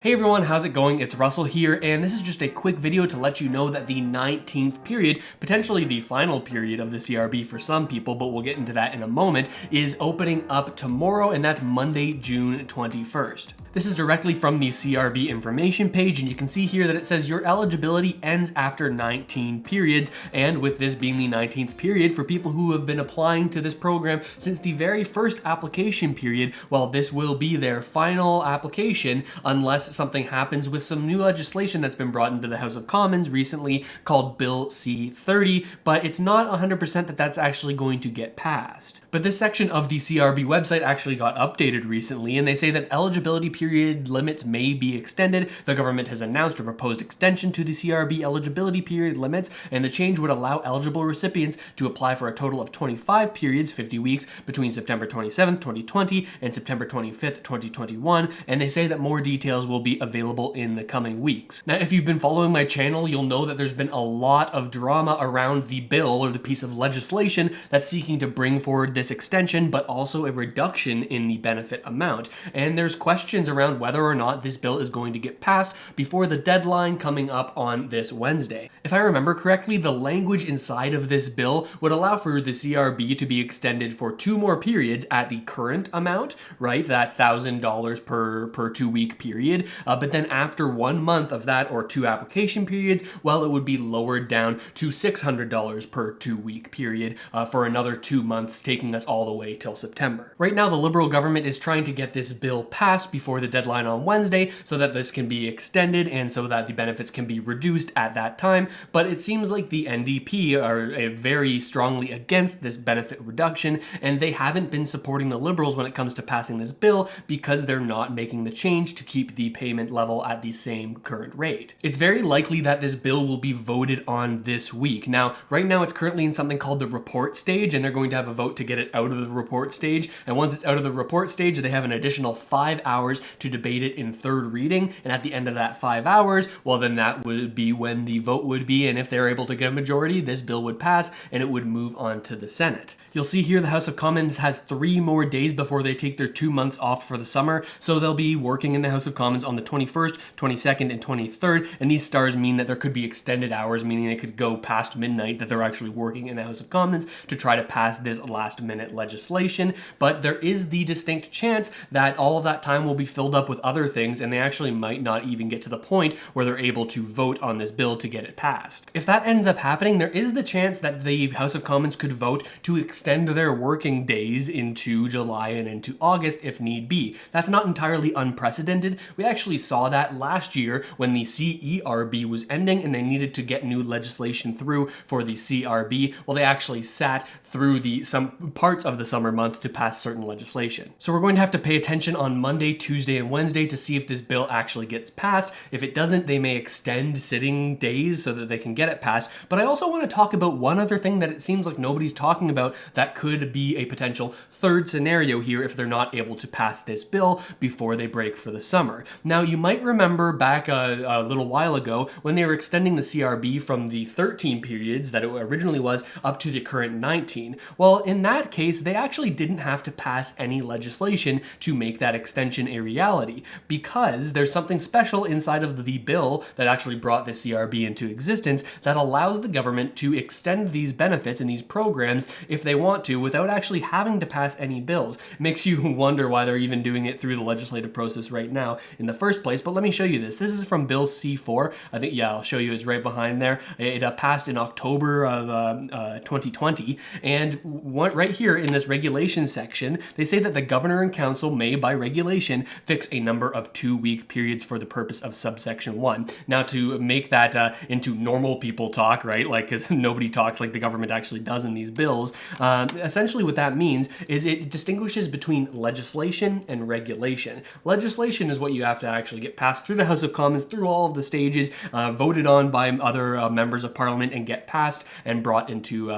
Hey everyone, how's it going? It's Russell here, and this is just a quick video to let you know that the 19th period, potentially the final period of the CRB for some people, but we'll get into that in a moment, is opening up tomorrow, and that's Monday, June 21st. This is directly from the CRB information page, and you can see here that it says your eligibility ends after 19 periods, and with this being the 19th period, for people who have been applying to this program since the very first application period, well, this will be their final application unless something happens with some new legislation that's been brought into the House of Commons recently called Bill C-30, but it's not 100% that that's actually going to get passed. But this section of the CRB website actually got updated recently, and they say that eligibility period limits may be extended. The government has announced a proposed extension to the CRB eligibility period limits, and the change would allow eligible recipients to apply for a total of 25 periods, 50 weeks, between September 27th, 2020 and September 25th, 2021, and they say that more details will be available in the coming weeks. Now, if you've been following my channel, you'll know that there's been a lot of drama around the bill or the piece of legislation that's seeking to bring forward this extension, but also a reduction in the benefit amount. And there's questions around whether or not this bill is going to get passed before the deadline coming up on this Wednesday. If I remember correctly, the language inside of this bill would allow for the CRB to be extended for 2 more periods at the current amount, right? That $1,000 per 2-week period. But then after 1 month of that or 2 application periods, well, it would be lowered down to $600 per 2-week period for another 2 months, taking us all the way till September. Right now, the Liberal government is trying to get this bill passed before the deadline on Wednesday so that this can be extended and so that the benefits can be reduced at that time. But it seems like the NDP are very strongly against this benefit reduction, and they haven't been supporting the Liberals when it comes to passing this bill because they're not making the change to keep the payment level at the same current rate. It's very likely that this bill will be voted on this week. Now, right now it's currently in something called the report stage, and they're going to have a vote to get it out of the report stage. And once it's out of the report stage, they have an additional 5 hours to debate it in third reading. And at the end of that 5 hours, well, then that would be when the vote would be. And if they're able to get a majority, this bill would pass and it would move on to the Senate. You'll see here the House of Commons has 3 more days before they take their 2 months off for the summer, so they'll be working in the House of Commons on the 21st, 22nd, and 23rd, and these stars mean that there could be extended hours, meaning they could go past midnight, that they're actually working in the House of Commons to try to pass this last-minute legislation, but there is the distinct chance that all of that time will be filled up with other things, and they actually might not even get to the point where they're able to vote on this bill to get it passed. If that ends up happening, there is the chance that the House of Commons could vote to extend their working days into July and into August if need be. That's not entirely unprecedented. We actually saw that last year when the CERB was ending and they needed to get new legislation through for the CRB. Well, they actually sat through some parts of the summer month to pass certain legislation. So we're going to have to pay attention on Monday, Tuesday, and Wednesday to see if this bill actually gets passed. If it doesn't, they may extend sitting days so that they can get it passed. But I also want to talk about one other thing that it seems like nobody's talking about that could be a potential third scenario here if they're not able to pass this bill before they break for the summer. Now, you might remember back a little while ago when they were extending the CRB from the 13 periods that it originally was up to the current 19. Well, in that case, they actually didn't have to pass any legislation to make that extension a reality because there's something special inside of the bill that actually brought the CRB into existence that allows the government to extend these benefits and these programs if they want to without actually having to pass any bills. It makes you wonder why they're even doing it through the legislative process right now in the first place, but let me show you this. This is from Bill C-4. I think, yeah, I'll show you. It's right behind there. It passed in October of 2020, and right here in this regulation section, they say that the governor and council may, by regulation, fix a number of 2-week periods for the purpose of subsection 1. Now, to make that into normal people talk, right, like, because nobody talks like the government actually does in these bills, essentially what that means is it distinguishes between legislation and regulation. Legislation is what you have to actually get passed through the House of Commons, through all of the stages, voted on by other members of Parliament and get passed and brought into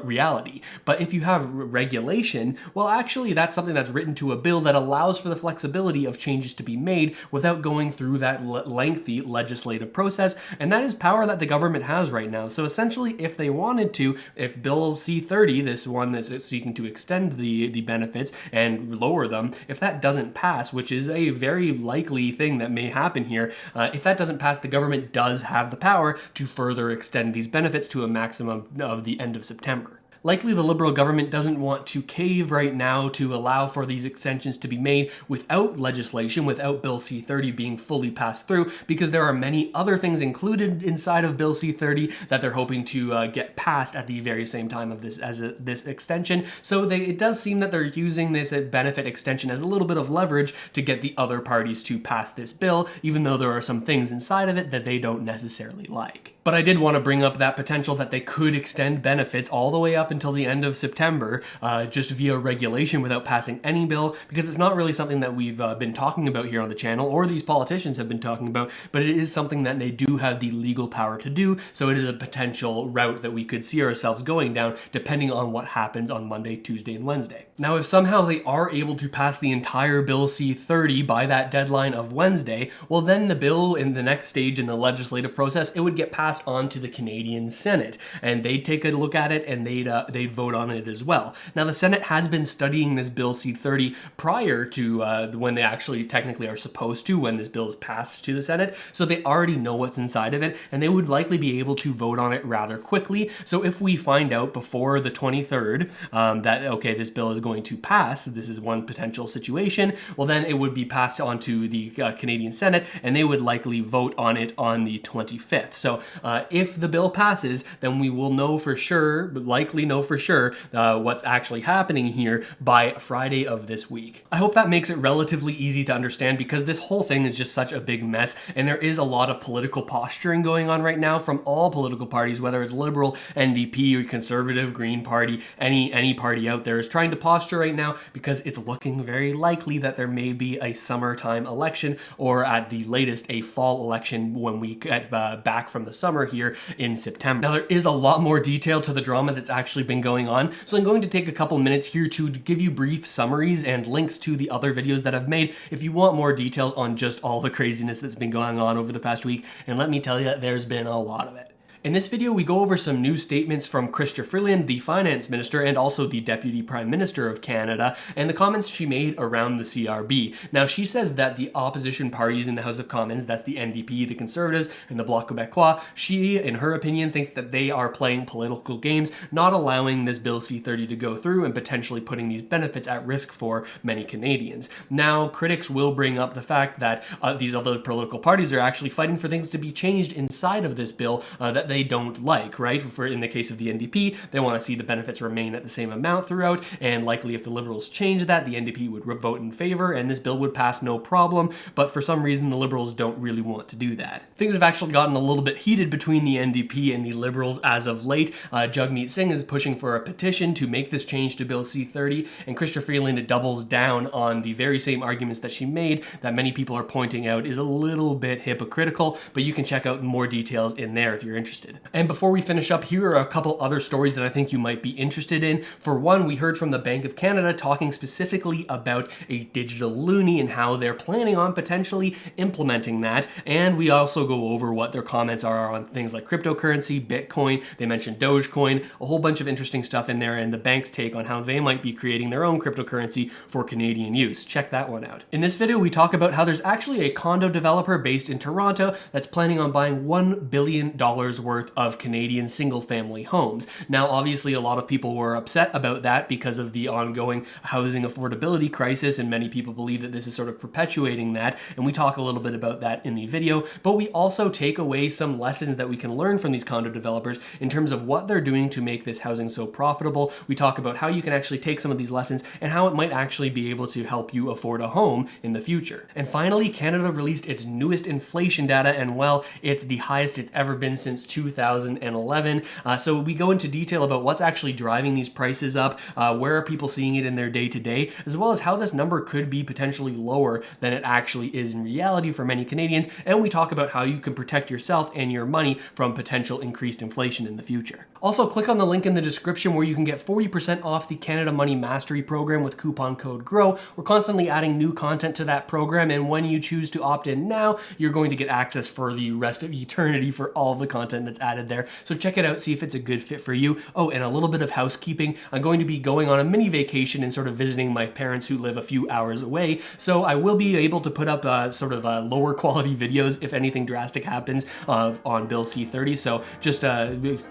reality. But if you have have regulation, well, actually, that's something that's written to a bill that allows for the flexibility of changes to be made without going through that lengthy legislative process, and that is power that the government has right now. So essentially, if they wanted to, if Bill C-30, this one that's seeking to extend the benefits and lower them, if that doesn't pass, which is a very likely thing that may happen here, if that doesn't pass, the government does have the power to further extend these benefits to a maximum of the end of September. Likely the Liberal government doesn't want to cave right now to allow for these extensions to be made without legislation, without Bill C-30 being fully passed through, because there are many other things included inside of Bill C-30 that they're hoping to get passed at the very same time of this this extension. So it does seem that they're using this benefit extension as a little bit of leverage to get the other parties to pass this bill, even though there are some things inside of it that they don't necessarily like. But I did want to bring up that potential that they could extend benefits all the way up until the end of September, just via regulation without passing any bill, because it's not really something that we've been talking about here on the channel, or these politicians have been talking about, but it is something that they do have the legal power to do, so it is a potential route that we could see ourselves going down, depending on what happens on Monday, Tuesday, and Wednesday. Now, if somehow they are able to pass the entire Bill C-30 by that deadline of Wednesday, well then the bill in the next stage in the legislative process, it would get passed on to the Canadian Senate, and they'd take a look at it and they'd vote on it as well. Now, the Senate has been studying this Bill C-30 prior to when they actually technically are supposed to, when this bill is passed to the Senate, so they already know what's inside of it, and they would likely be able to vote on it rather quickly. So if we find out before the 23rd that, okay, this bill is going to pass, this is one potential situation, well then it would be passed on to the Canadian Senate, and they would likely vote on it on the 25th. So if the bill passes, then we will know for sure, likely know for sure, what's actually happening here by Friday of this week. I hope that makes it relatively easy to understand, because this whole thing is just such a big mess, and there is a lot of political posturing going on right now from all political parties, whether it's Liberal, NDP, or Conservative, Green Party, any party out there is trying to posture right now, because it's looking very likely that there may be a summertime election, or at the latest a fall election when we get back from the summer here in September. Now, there is a lot more detail to the drama that's actually been going on, so I'm going to take a couple minutes here to give you brief summaries and links to the other videos that I've made if you want more details on just all the craziness that's been going on over the past week, and let me tell you, there's been a lot of it. In this video, we go over some new statements from Chrystia Freeland, the Finance Minister, and also the Deputy Prime Minister of Canada, and the comments she made around the CRB. Now, she says that the opposition parties in the House of Commons, that's the NDP, the Conservatives, and the Bloc Québécois, she, in her opinion, thinks that they are playing political games, not allowing this Bill C-30 to go through and potentially putting these benefits at risk for many Canadians. Now, critics will bring up the fact that these other political parties are actually fighting for things to be changed inside of this bill that they don't like, right? For in the case of the NDP, they want to see the benefits remain at the same amount throughout, and likely if the Liberals change that, the NDP would vote in favor and this bill would pass no problem, but for some reason the Liberals don't really want to do that. Things have actually gotten a little bit heated between the NDP and the Liberals as of late. Jagmeet Singh is pushing for a petition to make this change to Bill C-30, and Chrystia Freeland doubles down on the very same arguments that she made that many people are pointing out is a little bit hypocritical, but you can check out more details in there if you're interested. And before we finish up, here are a couple other stories that I think you might be interested in. For one, we heard from the Bank of Canada talking specifically about a digital loonie and how they're planning on potentially implementing that. And we also go over what their comments are on things like cryptocurrency, Bitcoin. They mentioned Dogecoin, a whole bunch of interesting stuff in there, and the bank's take on how they might be creating their own cryptocurrency for Canadian use. Check that one out. In this video, we talk about how there's actually a condo developer based in Toronto that's planning on buying $1 billion worth of Canadian single-family homes. Now, obviously, a lot of people were upset about that because of the ongoing housing affordability crisis, and many people believe that this is sort of perpetuating that, and we talk a little bit about that in the video, but we also take away some lessons that we can learn from these condo developers in terms of what they're doing to make this housing so profitable. We talk about how you can actually take some of these lessons and how it might actually be able to help you afford a home in the future. And finally, Canada released its newest inflation data, and well, it's the highest it's ever been since 2011. So we go into detail about what's actually driving these prices up, where are people seeing it in their day-to-day, as well as how this number could be potentially lower than it actually is in reality for many Canadians, and we talk about how you can protect yourself and your money from potential increased inflation in the future. Also, click on the link in the description where you can get 40% off the Canada Money Mastery program with coupon code GROW. We're constantly adding new content to that program, and when you choose to opt in now, you're going to get access for the rest of eternity for all of the content that's added there. So check it out, see if it's a good fit for you. Oh, and a little bit of housekeeping. I'm going to be going on a mini vacation and sort of visiting my parents who live a few hours away, so I will be able to put up lower quality videos if anything drastic happens on Bill C-30, so just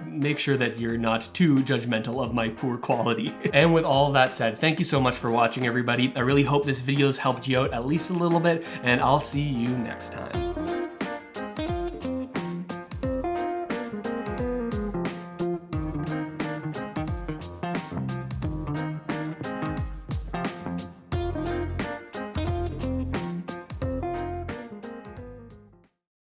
make sure that you're not too judgmental of my poor quality. And with all of that said, thank you so much for watching, everybody. I really hope this video's helped you out at least a little bit, and I'll see you next time.